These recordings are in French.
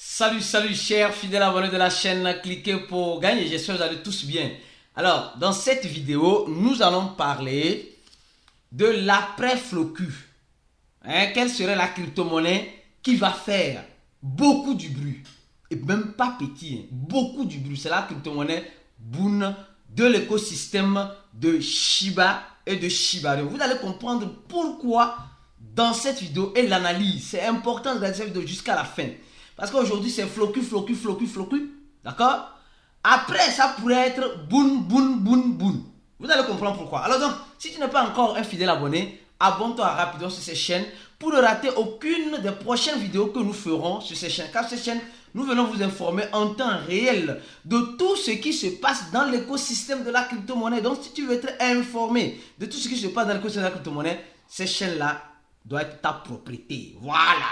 Salut chers fidèles abonnés de la chaîne, cliquez pour gagner, j'espère que vous allez tous bien. Alors, dans cette vidéo, nous allons parler de l'après-Flocu. Quelle serait la crypto-monnaie qui va faire beaucoup du bruit, et même pas petit, beaucoup du bruit. C'est la crypto-monnaie Boon de l'écosystème de Shiba et de Shiba Inu. Vous allez comprendre pourquoi dans cette vidéo et l'analyse. C'est important de regarder cette vidéo jusqu'à la fin. Parce qu'aujourd'hui, c'est Flocu. D'accord? Après, ça pourrait être Boon. Vous allez comprendre pourquoi. Alors donc, si tu n'es pas encore un fidèle abonné, abonne-toi rapidement sur ces chaînes pour ne rater aucune des prochaines vidéos que nous ferons sur ces chaînes. Car sur ces chaînes, nous venons vous informer en temps réel de tout ce qui se passe dans l'écosystème de la crypto-monnaie. Donc, si tu veux être informé de tout ce qui se passe dans l'écosystème de la crypto-monnaie, ces chaînes-là doit être ta propriété. Voilà.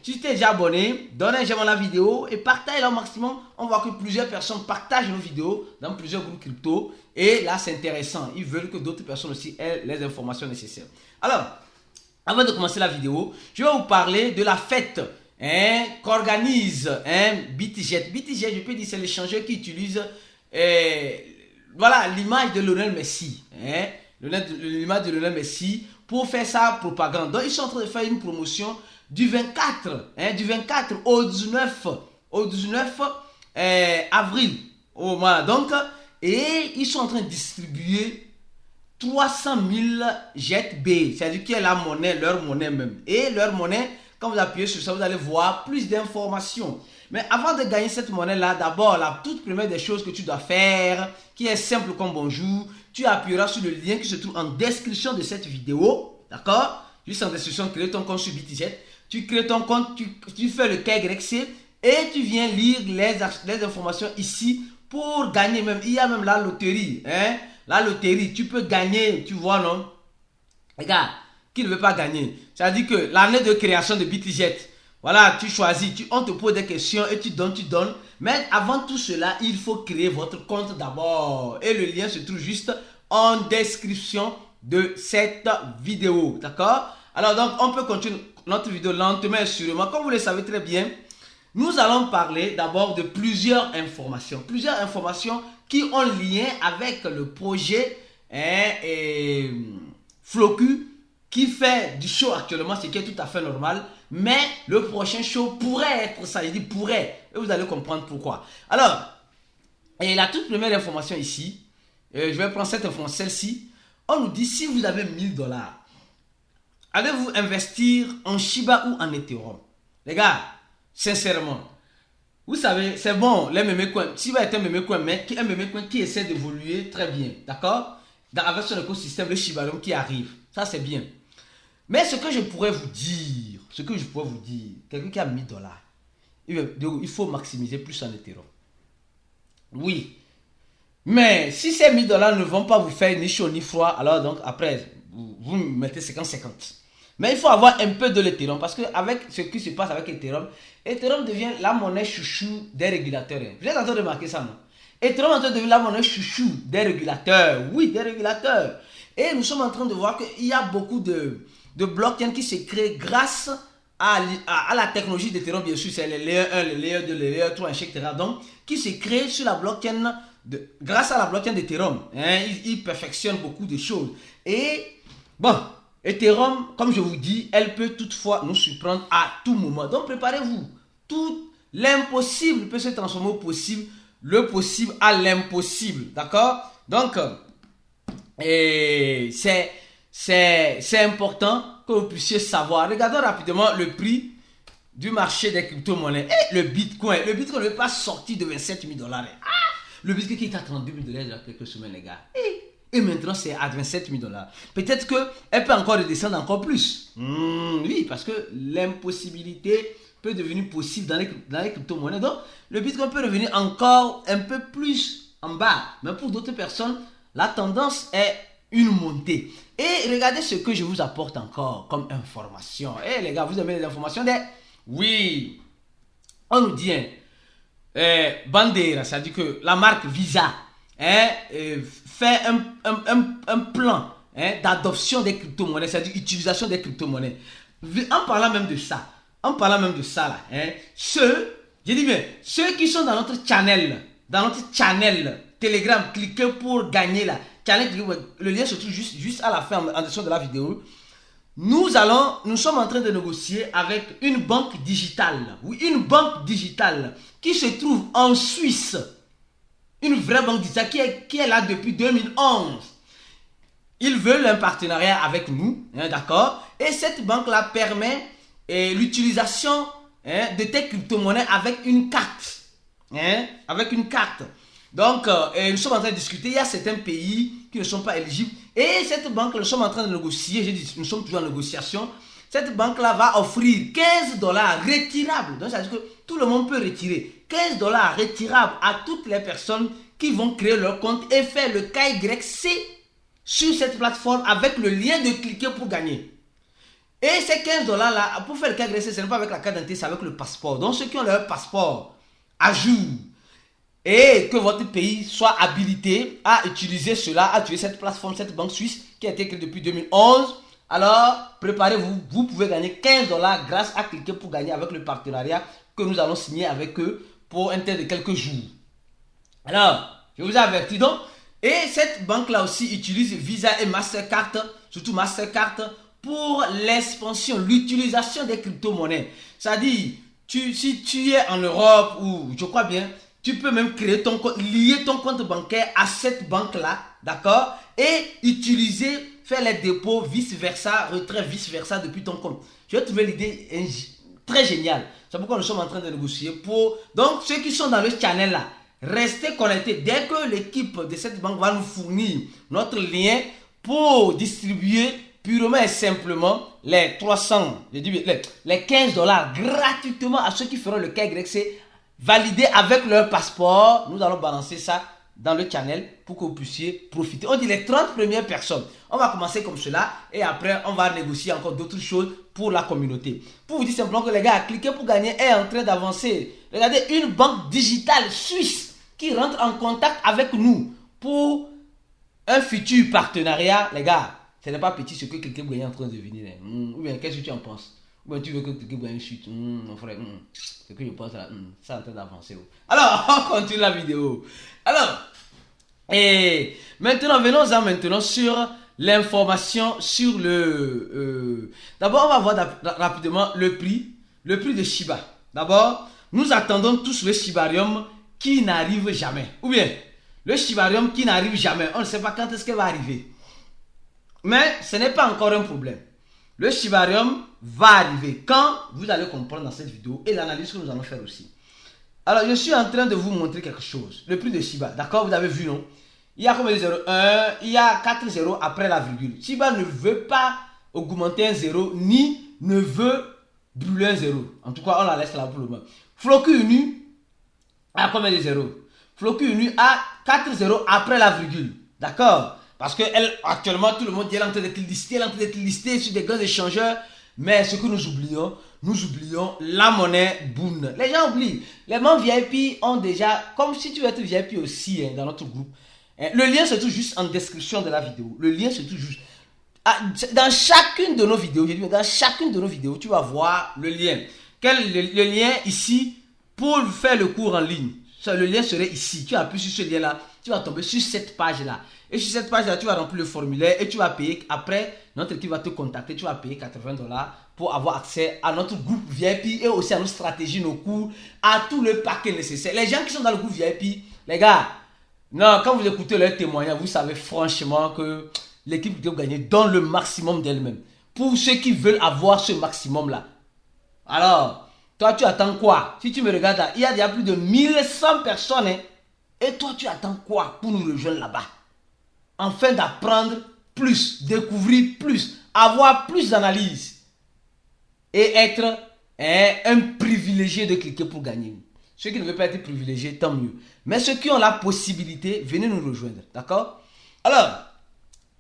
Si tu t'es déjà abonné, donne un j'aime à la vidéo et partage-la au maximum. On voit que plusieurs personnes partagent nos vidéos dans plusieurs groupes crypto. Et là, c'est intéressant. Ils veulent que d'autres personnes aussi aient les informations nécessaires. Alors, avant de commencer la vidéo, je vais vous parler de la fête qu'organise BitGet. BitGet, je peux dire, c'est l'échangeur qui utilise voilà, l'image de Lionel Messi. L'image de Lionel Messi pour faire sa propagande. Donc, ils sont en train de faire une promotion du 24 au 19 avril. Voilà, donc, et ils sont en train de distribuer 300 000 JetB, c'est-à-dire qui est la monnaie, leur monnaie même. Et leur monnaie, quand vous appuyez sur ça, vous allez voir plus d'informations. Mais avant de gagner cette monnaie-là, d'abord, la toute première des choses que tu dois faire, qui est simple comme bonjour, tu appuieras sur le lien qui se trouve en description de cette vidéo. D'accord? Juste en description, crée ton compte sur BitGet. Tu crées ton compte, tu fais le KYC et tu viens lire les informations ici pour gagner même. Il y a même la loterie. La loterie, tu peux gagner, tu vois, non? Regarde, qui ne veut pas gagner? C'est-à-dire que l'année de création de BitGet, voilà, tu choisis, on te pose des questions et tu donnes. Mais avant tout cela, il faut créer votre compte d'abord. Et le lien se trouve juste en description de cette vidéo. D'accord? Alors donc, on peut continuer notre vidéo lentement et sûrement. Comme vous le savez très bien, nous allons parler d'abord de plusieurs informations. Plusieurs informations qui ont lien avec le projet Flocu qui fait du show actuellement, ce qui est tout à fait normal. Mais le prochain show pourrait être ça, je dis pourrait. Et vous allez comprendre pourquoi. Alors, et la toute première information ici, je vais prendre cette information, celle-ci. On nous dit si vous avez 1000 $, allez-vous investir en Shiba ou en Ethereum? Les gars, sincèrement, vous savez, c'est bon, les meme coins. Shiba est un meme coin, mais un meme coin qui essaie d'évoluer très bien. D'accord? Avec son écosystème, le Shiba Inu qui arrive. Ça, c'est bien. Mais ce que je pourrais vous dire, quelqu'un qui a 1000 $, il faut maximiser plus en Ethereum. Oui. Mais si ces 1000 $ ne vont pas vous faire ni chaud ni froid, alors donc après, vous mettez 50-50. Mais il faut avoir un peu de l'Ethereum parce que avec ce qui se passe avec Ethereum, Ethereum devient la monnaie chouchou des régulateurs. Vous êtes en train de remarquer ça, non? Ethereum est en train de devenir la monnaie chouchou des régulateurs. Oui, des régulateurs. Et nous sommes en train de voir qu'il y a beaucoup de blockchains qui se créent grâce à la technologie d'Ethereum, bien sûr, c'est les layer 1, les layer 2, les layer 3, etc. Donc, qui se créent sur la blockchain, grâce à la blockchain d'Ethereum. Ils perfectionnent beaucoup de choses. Et, bon, Ethereum, comme je vous dis, elle peut toutefois nous surprendre à tout moment. Donc, préparez-vous. Tout l'impossible peut se transformer au possible, le possible à l'impossible. D'accord? Donc, c'est important que vous puissiez savoir. Regardons rapidement le prix du marché des crypto-monnaies. Et le Bitcoin ne veut pas sortir de 27 000 $. Le Bitcoin qui est à 32 000 $ il y a quelques semaines, les gars. Et maintenant, c'est à 27 000 $. Peut-être qu'elle peut encore redescendre encore plus. Oui, parce que l'impossibilité peut devenir possible dans les crypto-monnaies. Donc, le Bitcoin peut revenir encore un peu plus en bas. Mais pour d'autres personnes, la tendance est une montée. Et regardez ce que je vous apporte encore comme information. Et les gars, vous aimez les informations Oui. On nous dit, Bandera, c'est-à-dire que la marque Visa fait un plan d'adoption des crypto-monnaies, c'est-à-dire utilisation des crypto-monnaies. En parlant même de ça, en parlant même de ça là, hein, ceux qui sont dans notre channel Telegram, cliquez pour gagner là. Le lien se trouve juste à la fin en dessous de la vidéo. Nous sommes en train de négocier avec une banque digitale. Oui, une banque digitale qui se trouve en Suisse. Une vraie banque digitale qui est là depuis 2011. Ils veulent un partenariat avec nous, hein, d'accord? Et cette banque-là permet l'utilisation de tes crypto-monnaies avec une carte. Hein, avec une carte. Donc, nous sommes en train de discuter. Il y a certains pays qui ne sont pas éligibles. Et cette banque, nous sommes en train de négocier. J'ai dit, nous sommes toujours en négociation. Cette banque-là va offrir 15 dollars retirables. Donc, ça veut dire que tout le monde peut retirer 15 dollars retirables à toutes les personnes qui vont créer leur compte et faire le KYC sur cette plateforme avec le lien de cliquer pour gagner. Et ces 15 dollars là, pour faire le KYC, ce n'est pas avec la carte d'identité, c'est avec le passeport. Donc, ceux qui ont leur passeport à jour, et que votre pays soit habilité à utiliser cela, à utiliser cette plateforme, cette banque suisse qui a été créée depuis 2011. Alors, préparez-vous, vous pouvez gagner 15 dollars grâce à cliquer pour gagner avec le partenariat que nous allons signer avec eux pour un temps de quelques jours. Alors, je vous ai averti donc, et cette banque-là aussi utilise Visa et Mastercard, surtout Mastercard, pour l'expansion, l'utilisation des crypto-monnaies. C'est-à-dire, si tu es en Europe ou je crois bien, tu peux même créer ton compte, lier ton compte bancaire à cette banque-là, d'accord? Et utiliser, faire les dépôts, vice-versa, retrait, vice-versa depuis ton compte. Je vais trouver l'idée très géniale. C'est pourquoi nous sommes en train de négocier pour... Donc, ceux qui sont dans le channel là, restez connectés. Dès que l'équipe de cette banque va nous fournir notre lien pour distribuer purement et simplement les 300, les 15 dollars gratuitement à ceux qui feront le KYC validé avec leur passeport. Nous allons balancer ça dans le channel pour que vous puissiez profiter. On dit les 30 premières personnes. On va commencer comme cela et après on va négocier encore d'autres choses pour la communauté. Pour vous dire simplement que les gars, cliquez pour gagner est en train d'avancer. Regardez, une banque digitale suisse qui rentre en contact avec nous pour un futur partenariat. Les gars, ce n'est pas petit ce que quelqu'un est en train de devenir. Ou bien qu'est-ce que tu en penses? Ou bien tu veux que quelqu'un gagne une chute? Mon frère, ce que je pense là, ça est en train d'avancer. Alors, on continue la vidéo. Alors, et maintenant, venons-en maintenant sur l'information sur le... D'abord, on va voir rapidement le prix de Shiba. D'abord, nous attendons tous le Shibarium qui n'arrive jamais. Ou bien, le Shibarium qui n'arrive jamais. On ne sait pas quand est-ce qu'elle va arriver. Mais ce n'est pas encore un problème. Le Shibarium va arriver quand vous allez comprendre dans cette vidéo et l'analyse que nous allons faire aussi. Alors, je suis en train de vous montrer quelque chose. Le prix de Shiba, d'accord? Vous avez vu, non? Il y a combien de 0? 1, il y a 4 zéros après la virgule. Shiba ne veut pas augmenter un 0, ni ne veut brûler un 0. En tout cas, on la laisse là pour le moment. Floku Unu a combien de 0? Floku Unu a 4 zéros après la virgule. D'accord? Parce que elle, actuellement, tout le monde est en train d'être listé sur des grands échangeurs. Mais ce que nous oublions la monnaie Boon. Les gens oublient. Les membres VIP ont déjà, comme si tu veux être VIP aussi dans notre groupe. Le lien se trouve juste en description de la vidéo. Le lien se trouve juste. Dans chacune de nos vidéos, tu vas voir le lien. Le lien ici pour faire le cours en ligne. Le lien serait ici. Tu appuies sur ce lien-là. Tu vas tomber sur cette page-là. Et sur cette page-là, tu vas remplir le formulaire et tu vas payer. Après, notre équipe va te contacter. Tu vas payer 80 dollars pour avoir accès à notre groupe VIP et aussi à nos stratégies, nos cours, à tout le paquet nécessaire. Les gens qui sont dans le groupe VIP, les gars, non, quand vous écoutez leurs témoignages, vous savez franchement que l'équipe doit gagner dans le maximum d'elle-même. Pour ceux qui veulent avoir ce maximum-là. Alors, toi, tu attends quoi? Si tu me regardes là, il y a déjà plus de 1100 personnes. Et toi, tu attends quoi pour nous rejoindre là-bas? Afin d'apprendre plus, découvrir plus, avoir plus d'analyse. Et être un privilégié de cliquer pour gagner. Ceux qui ne veulent pas être privilégiés, tant mieux. Mais ceux qui ont la possibilité, venez nous rejoindre. D'accord? Alors,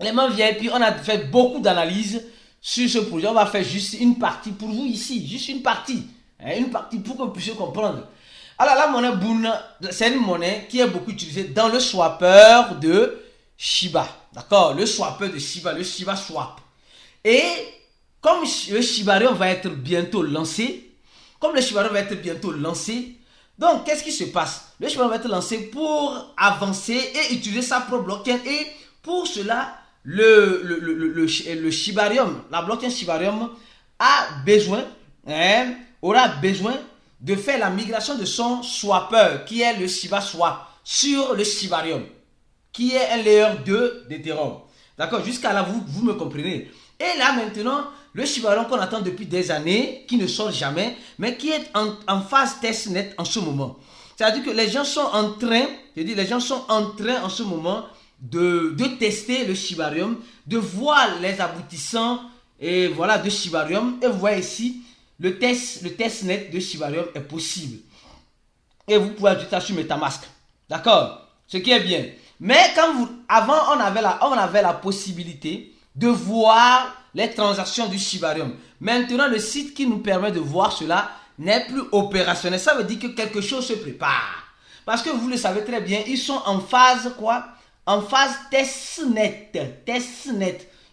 les membres VIP, on a fait beaucoup d'analyses sur ce projet. On va faire juste une partie pour vous ici. Juste une partie. Une partie pour que vous puissiez comprendre. Alors, la monnaie Boon, c'est une monnaie qui est beaucoup utilisée dans le swapper de Shiba. D'accord? Le swapper de Shiba, le Shiba Swap. Et comme le Shibarium va être bientôt lancé, comme le Shiba Inu va être bientôt lancé, donc qu'est-ce qui se passe? Le Shiba Inu va être lancé pour avancer et utiliser sa propre blockchain. Et pour cela, le Shibarium, la blockchain Shibarium aura besoin de faire la migration de son swapper, qui est le Shiba Swap, sur le Shibarium, qui est un layer 2 d'Ethereum. D'accord? Jusqu'à là, vous me comprenez. Et là, maintenant, le Shibarium qu'on attend depuis des années, qui ne sort jamais, mais qui est en phase testnet en ce moment. C'est-à-dire que les gens sont en train, en ce moment de tester le Shibarium, de voir les aboutissants et voilà, de Shibarium. Et vous voyez ici, le testnet de Shibarium est possible. Et vous pouvez ajouter ça sur MetaMask. D'accord? Ce qui est bien. Mais avant, on avait la possibilité de voir les transactions du Shibarium. Maintenant, le site qui nous permet de voir cela n'est plus opérationnel. Ça veut dire que quelque chose se prépare. Parce que vous le savez très bien, ils sont en phase quoi? En phase testnet.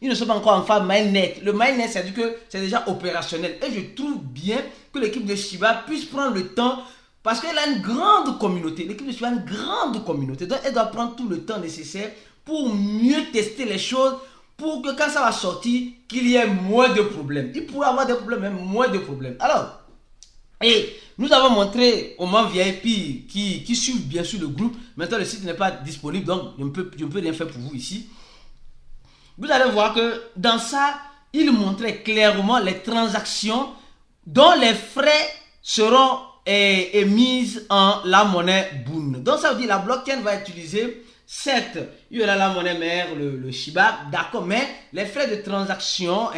Ils ne sont pas encore en phase mainnet. Le mainnet, ça veut dire que c'est déjà opérationnel. Et je trouve bien que l'équipe de Shiba puisse prendre le temps, parce qu'elle a une grande communauté. L'équipe de Shiba a une grande communauté. Donc, elle doit prendre tout le temps nécessaire pour mieux tester les choses, pour que quand ça va sortir, qu'il y ait moins de problèmes. Il pourrait avoir des problèmes, même moins de problèmes. Alors, et nous avons montré aux membres VIP qui suivent bien sûr le groupe. Maintenant, le site n'est pas disponible, donc je ne peux rien faire pour vous ici. Vous allez voir que dans ça, il montrait clairement les transactions dont les frais seront émises en la monnaie Boon. Donc ça veut dire que la blockchain va utiliser, certes, il y aura la monnaie mère, le Shiba, d'accord, mais les frais de transaction,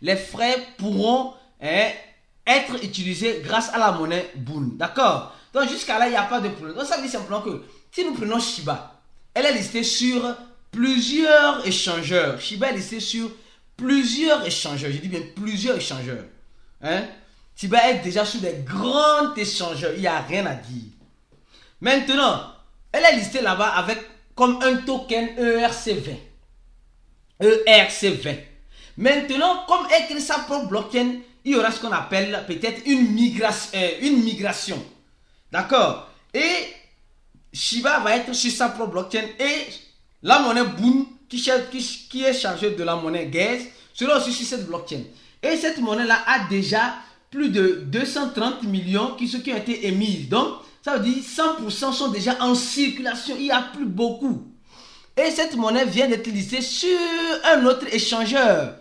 les frais pourront être utilisés grâce à la monnaie Boon, d'accord. Donc jusqu'à là, il n'y a pas de problème. Donc ça veut dire simplement que si nous prenons Shiba, elle est listée sur plusieurs échangeurs. Shiba est listé sur plusieurs échangeurs. Je dis bien plusieurs échangeurs. Shiba est déjà sur des grands échangeurs. Il n'y a rien à dire. Maintenant, elle est listée là-bas avec comme un token ERC20. ERC20. Maintenant, comme elle crée sa propre blockchain, il y aura ce qu'on appelle peut-être une migration. D'accord? Et Shiba va être sur sa propre blockchain et la monnaie Boon qui est chargée de la monnaie Gas sera aussi sur cette blockchain. Et cette monnaie-là a déjà plus de 230 millions qui ont été émises. Donc, ça veut dire 100% sont déjà en circulation. Il n'y a plus beaucoup. Et cette monnaie vient d'être listée sur un autre échangeur.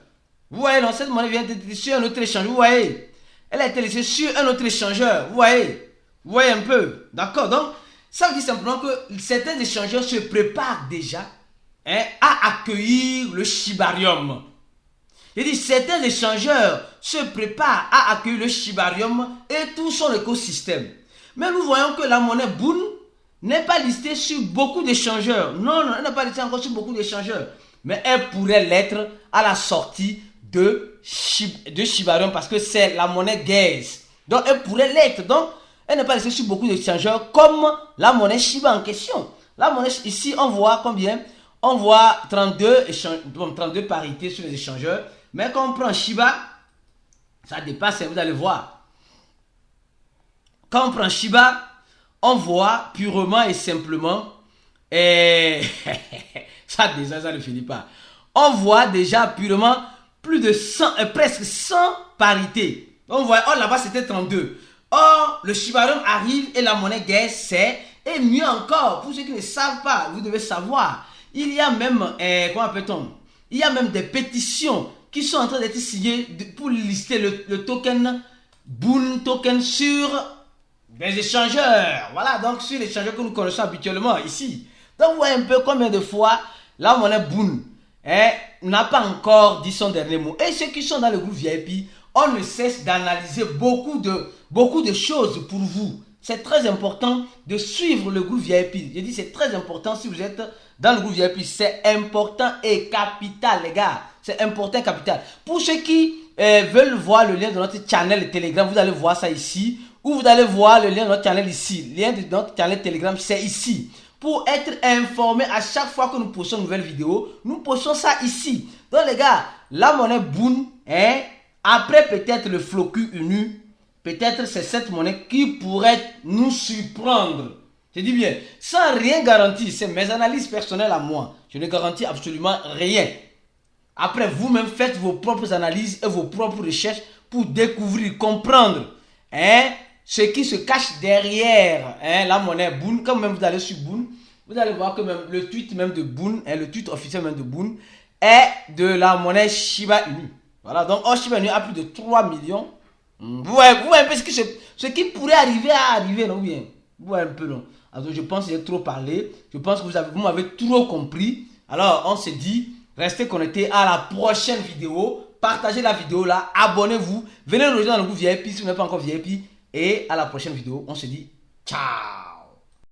Vous voyez, non, cette monnaie vient d'être listée sur un autre échangeur. Vous voyez, elle a été listée sur un autre échangeur. Vous voyez un peu. D'accord? Donc, ça veut dire simplement que certains échangeurs se préparent déjà à accueillir le Shibarium. Il dit certains échangeurs se préparent à accueillir le Shibarium et tout son écosystème. Mais nous voyons que la monnaie Boon n'est pas listée sur beaucoup d'échangeurs. Non, elle n'est pas listée encore sur beaucoup d'échangeurs. Mais elle pourrait l'être à la sortie de Shibarium parce que c'est la monnaie Gas. Donc elle pourrait l'être. Donc elle n'est pas listée sur beaucoup d'échangeurs comme la monnaie Shiba en question. La monnaie ici, on voit combien? On voit 32 parités sur les échangeurs. Mais quand on prend Shiba, ça dépasse, vous allez voir. Quand on prend Shiba, on voit purement et simplement, ça déjà, ça ne finit pas. On voit déjà purement plus de 100, presque 100 parités. On voit, oh là-bas c'était 32. Or, le Shibarium arrive et la monnaie Gas c'est, et mieux encore, pour ceux qui ne savent pas, vous devez savoir, il y a même, comment appelle-t-on? Il y a même des pétitions qui sont en train d'être signées pour lister le token Boon token sur des échangeurs. Voilà, donc sur les échangeurs que nous connaissons habituellement ici. Donc vous voyez un peu combien de fois la monnaie Boon n'a pas encore dit son dernier mot. Et ceux qui sont dans le groupe VIP, on ne cesse d'analyser beaucoup de choses pour vous. C'est très important de suivre le groupe VIP. Je dis c'est très important si vous êtes dans le groupe VIP. C'est important et capital, les gars. C'est important et capital. Pour ceux qui veulent voir le lien de notre channel Telegram, vous allez voir ça ici. Ou vous allez voir le lien de notre channel ici. Le lien de notre channel Telegram, c'est ici. Pour être informé à chaque fois que nous postons une nouvelle vidéo, nous postons ça ici. Donc les gars, la monnaie Boon, après peut-être le Floku Unu, peut-être c'est cette monnaie qui pourrait nous surprendre. Je dis bien, sans rien garantir, c'est mes analyses personnelles à moi. Je ne garantis absolument rien. Après, vous-même faites vos propres analyses et vos propres recherches pour découvrir, comprendre ce qui se cache derrière la monnaie Boon. Quand même vous allez sur Boon, vous allez voir que même le tweet même de Boon, le tweet officiel même de Boon, est de la monnaie Shiba Inu. Voilà, donc Shiba Inu a plus de 3 millions. Vous voyez un peu ce qui pourrait arriver à arriver, non bien. Vous voyez un peu, non. Alors, je pense que j'ai trop parlé. Je pense que vous m'avez trop compris. Alors, on se dit, restez connectés à la prochaine vidéo. Partagez la vidéo là. Abonnez-vous. Venez nous rejoindre dans le groupe VIP si vous n'êtes pas encore VIP. Et à la prochaine vidéo. On se dit, ciao.